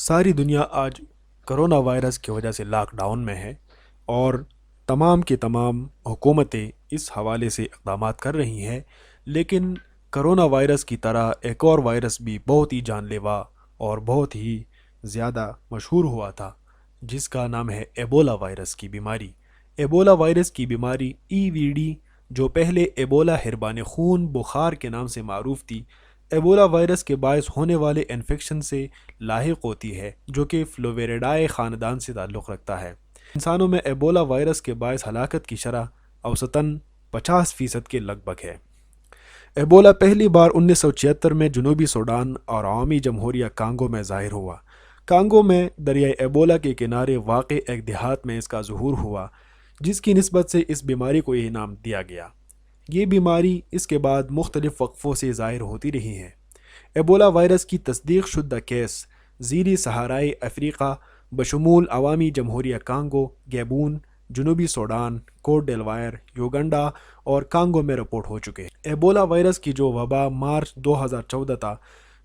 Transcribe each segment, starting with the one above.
ساری دنیا آج کرونا وائرس کی وجہ سے لاک ڈاؤن میں ہے اور تمام کی تمام حکومتیں اس حوالے سے اقدامات کر رہی ہیں، لیکن کرونا وائرس کی طرح ایک اور وائرس بھی بہت ہی جان لیوا اور بہت ہی زیادہ مشہور ہوا تھا، جس کا نام ہے ایبولا وائرس کی بیماری۔ ایبولا وائرس کی بیماری EVD، جو پہلے ایبولا حربان خون بخار کے نام سے معروف تھی، ایبولا وائرس کے باعث ہونے والے انفیکشن سے لاحق ہوتی ہے، جو کہ فلوویریڈائے خاندان سے تعلق رکھتا ہے۔ انسانوں میں ایبولا وائرس کے باعث ہلاکت کی شرح اوسطاً 50% کے لگ بھگ ہے۔ ایبولا پہلی بار 1976 میں جنوبی سوڈان اور عوامی جمہوریہ کانگو میں ظاہر ہوا۔ کانگو میں دریائے ایبولا کے کنارے واقع ایک دیہات میں اس کا ظہور ہوا، جس کی نسبت سے اس بیماری کو یہ نام دیا گیا۔ یہ بیماری اس کے بعد مختلف وقفوں سے ظاہر ہوتی رہی ہے۔ ایبولا وائرس کی تصدیق شدہ کیس زیریں صحارائی افریقہ بشمول عوامی جمہوریہ کانگو، گیبون، جنوبی سوڈان، کوٹ ڈیلوائر، یوگنڈا اور کانگو میں رپورٹ ہو چکے ہیں۔ ایبولا وائرس کی جو وبا مارچ 2014 تا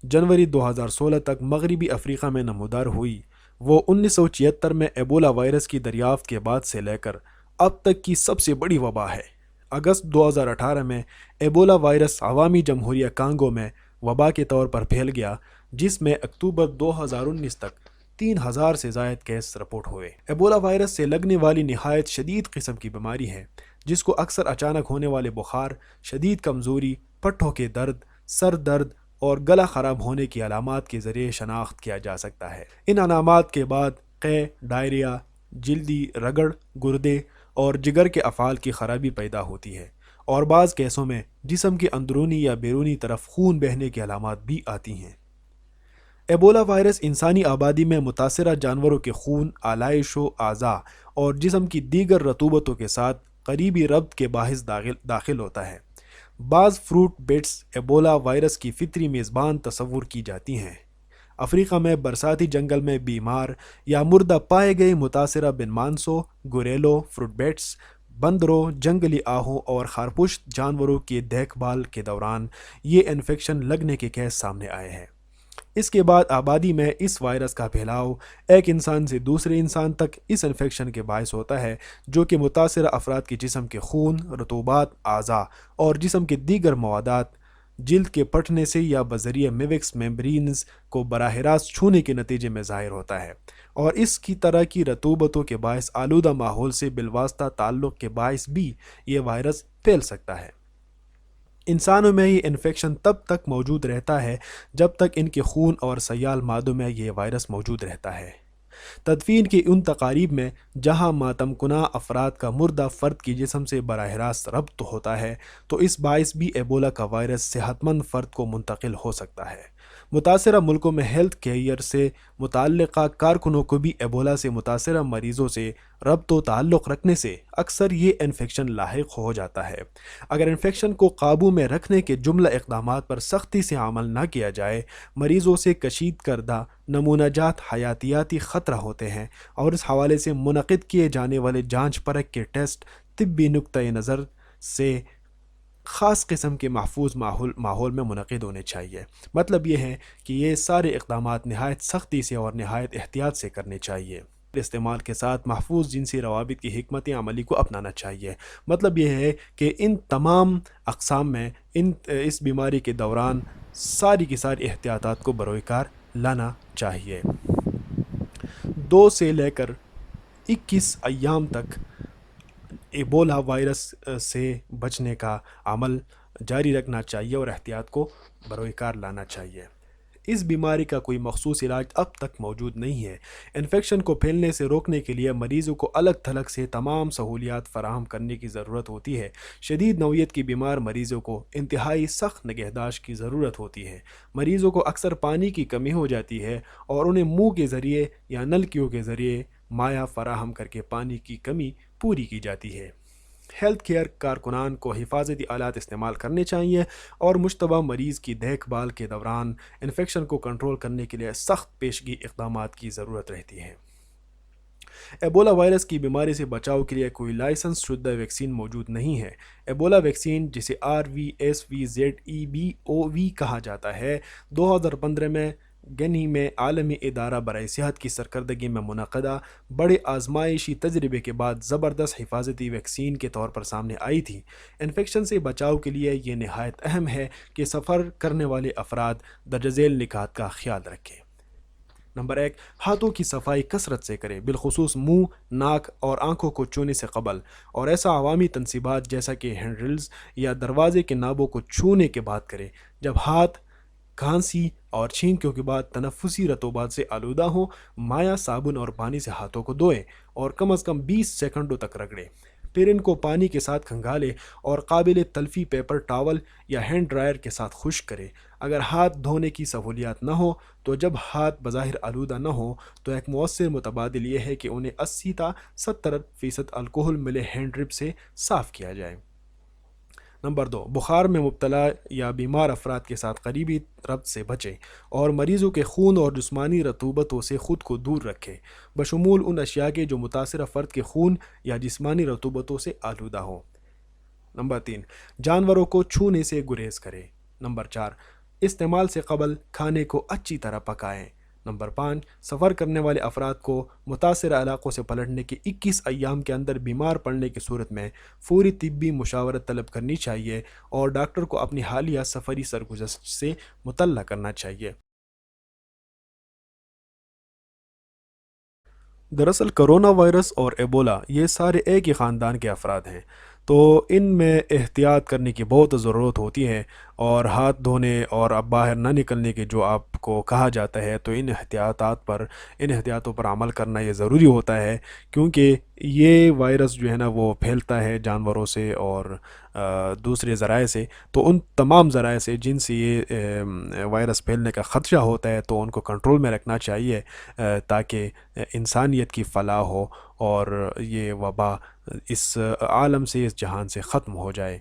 جنوری 2016 تک مغربی افریقہ میں نمودار ہوئی، وہ 1976 میں ایبولا وائرس کی دریافت کے بعد سے لے کر اب تک کی سب سے بڑی وبا ہے۔ اگست 2018 میں ایبولا وائرس عوامی جمہوریہ کانگو میں وبا کے طور پر پھیل گیا، جس میں اکتوبر 2019 تک 3000 سے زائد کیس رپورٹ ہوئے۔ ایبولا وائرس سے لگنے والی نہایت شدید قسم کی بیماری ہے، جس کو اکثر اچانک ہونے والے بخار، شدید کمزوری، پٹھوں کے درد، سر درد اور گلا خراب ہونے کی علامات کے ذریعے شناخت کیا جا سکتا ہے۔ ان علامات کے بعد قے، ڈائریا، جلدی رگڑ، گردے اور جگر کے افعال کی خرابی پیدا ہوتی ہے، اور بعض کیسوں میں جسم کی اندرونی یا بیرونی طرف خون بہنے کی علامات بھی آتی ہیں۔ ایبولا وائرس انسانی آبادی میں متاثرہ جانوروں کے خون، آلائش و اعضاء اور جسم کی دیگر رطوبتوں کے ساتھ قریبی ربط کے باعث داخل ہوتا ہے۔ بعض فروٹ بیٹس ایبولا وائرس کی فطری میزبان تصور کی جاتی ہیں۔ افریقہ میں برساتی جنگل میں بیمار یا مردہ پائے گئے متاثرہ بن مانسو، گوریلو، فروٹ بیٹس، بندروں، جنگلی آہوں اور خارپشت جانوروں کی دیکھ بھال کے دوران یہ انفیکشن لگنے کے کیس سامنے آئے ہیں۔ اس کے بعد آبادی میں اس وائرس کا پھیلاؤ ایک انسان سے دوسرے انسان تک اس انفیکشن کے باعث ہوتا ہے، جو کہ متاثرہ افراد کے جسم کے خون، رطوبات، اعضاء اور جسم کے دیگر موادات، جلد کے پھٹنے سے یا بذریعہ میوکس میمبرینز کو براہ راست چھونے کے نتیجے میں ظاہر ہوتا ہے، اور اس کی طرح کی رطوبتوں کے باعث آلودہ ماحول سے بالواسطہ تعلق کے باعث بھی یہ وائرس پھیل سکتا ہے۔ انسانوں میں یہ انفیکشن تب تک موجود رہتا ہے جب تک ان کے خون اور سیال مادوں میں یہ وائرس موجود رہتا ہے۔ تدفین کی ان تقاریب میں جہاں ماتم کناں افراد کا مردہ فرد کی جسم سے براہ راست ربط ہوتا ہے، تو اس باعث بھی ایبولا کا وائرس صحت مند فرد کو منتقل ہو سکتا ہے۔ متاثرہ ملکوں میں ہیلتھ کیئر سے متعلقہ کارکنوں کو بھی ایبولا سے متاثرہ مریضوں سے ربط و تعلق رکھنے سے اکثر یہ انفیکشن لاحق ہو جاتا ہے۔ اگر انفیکشن کو قابو میں رکھنے کے جملہ اقدامات پر سختی سے عمل نہ کیا جائے، مریضوں سے کشید کردہ نمونہ جات حیاتیاتی خطرہ ہوتے ہیں، اور اس حوالے سے منعقد کیے جانے والے جانچ پرکھ کے ٹیسٹ طبی نقطۂ نظر سے خاص قسم کے محفوظ ماحول میں منعقد ہونے چاہیے۔ مطلب یہ ہے کہ یہ سارے اقدامات نہایت سختی سے اور نہایت احتیاط سے کرنے چاہیے۔ استعمال کے ساتھ محفوظ جنسی روابط کی حکمت عملی کو اپنانا چاہیے۔ مطلب یہ ہے کہ ان تمام اقسام میں اس بیماری کے دوران ساری کی ساری احتیاطات کو بروئے کار لانا چاہیے۔ 2 سے لے کر 21 ایام تک ایبولا وائرس سے بچنے کا عمل جاری رکھنا چاہیے اور احتیاط کو بروئے کار لانا چاہیے۔ اس بیماری کا کوئی مخصوص علاج اب تک موجود نہیں ہے۔ انفیکشن کو پھیلنے سے روکنے کے لیے مریضوں کو الگ تھلگ سے تمام سہولیات فراہم کرنے کی ضرورت ہوتی ہے۔ شدید نوعیت کی بیمار مریضوں کو انتہائی سخت نگہداشت کی ضرورت ہوتی ہے۔ مریضوں کو اکثر پانی کی کمی ہو جاتی ہے اور انہیں منہ کے ذریعے یا نلکیوں کے ذریعے مائع فراہم کر کے پانی کی کمی پوری کی جاتی ہے۔ ہیلتھ کیئر کارکنان کو حفاظتی آلات استعمال کرنے چاہیے اور مشتبہ مریض کی دیکھ بھال کے دوران انفیکشن کو کنٹرول کرنے کے لیے سخت پیشگی اقدامات کی ضرورت رہتی ہے۔ ایبولا وائرس کی بیماری سے بچاؤ کے لیے کوئی لائسنس شدہ ویکسین موجود نہیں ہے۔ ایبولا ویکسین، جسے RVSVZEBOV کہا جاتا ہے، 2015 میں گنی میں عالمی ادارہ برائے صحت کی سرکردگی میں منعقدہ بڑے آزمائشی تجربے کے بعد زبردست حفاظتی ویکسین کے طور پر سامنے آئی تھی۔ انفیکشن سے بچاؤ کے لیے یہ نہایت اہم ہے کہ سفر کرنے والے افراد درج ذیل نکات کا خیال رکھیں۔ نمبر 1، ہاتھوں کی صفائی کثرت سے کریں، بالخصوص منہ، ناک اور آنکھوں کو چھونے سے قبل، اور ایسا عوامی تنصیبات جیسا کہ ہینڈ ریلز یا دروازے کے نابوں کو چھونے کے بعد کریں۔ جب ہاتھ کھانسی اور چھینکوں کے بعد تنفسی رطوبات سے آلودہ ہوں، مائع صابن اور پانی سے ہاتھوں کو دھوئیں اور کم از کم 20 سیکنڈوں تک رگڑیں۔ پھر ان کو پانی کے ساتھ کھنگالیں اور قابل تلفی پیپر ٹاول یا ہینڈ ڈرائر کے ساتھ خشک کریں۔ اگر ہاتھ دھونے کی سہولیات نہ ہو تو جب ہاتھ بظاہر آلودہ نہ ہو تو ایک مؤثر متبادل یہ ہے کہ انہیں 80 تا 70% الکحل ملے ہینڈ رب سے صاف کیا جائے۔ نمبر 2، بخار میں مبتلا یا بیمار افراد کے ساتھ قریبی ربط سے بچیں اور مریضوں کے خون اور جسمانی رطوبتوں سے خود کو دور رکھیں، بشمول ان اشیاء کے جو متاثرہ فرد کے خون یا جسمانی رطوبتوں سے آلودہ ہوں۔ نمبر 3، جانوروں کو چھونے سے گریز کریں۔ نمبر 4، استعمال سے قبل کھانے کو اچھی طرح پکائیں۔ نمبر 5، سفر کرنے والے افراد کو متاثرہ علاقوں سے پلٹنے کے 21 ایام کے اندر بیمار پڑنے کی صورت میں فوری طبی مشاورت طلب کرنی چاہیے اور ڈاکٹر کو اپنی حالیہ سفری سرگزشت سے مطلع کرنا چاہیے۔ دراصل کرونا وائرس اور ایبولا یہ سارے ایک ہی خاندان کے افراد ہیں، تو ان میں احتیاط کرنے کی بہت ضرورت ہوتی ہے، اور ہاتھ دھونے اور اب باہر نہ نکلنے کے جو آپ کو کہا جاتا ہے، تو ان احتیاطوں پر عمل کرنا یہ ضروری ہوتا ہے، کیونکہ یہ وائرس جو ہے نا وہ پھیلتا ہے جانوروں سے اور دوسرے ذرائع سے، تو ان تمام ذرائع سے جن سے یہ وائرس پھیلنے کا خدشہ ہوتا ہے تو ان کو کنٹرول میں رکھنا چاہیے، تاکہ انسانیت کی فلاح ہو اور یہ وبا اس عالم سے، اس جہان سے ختم ہو جائے۔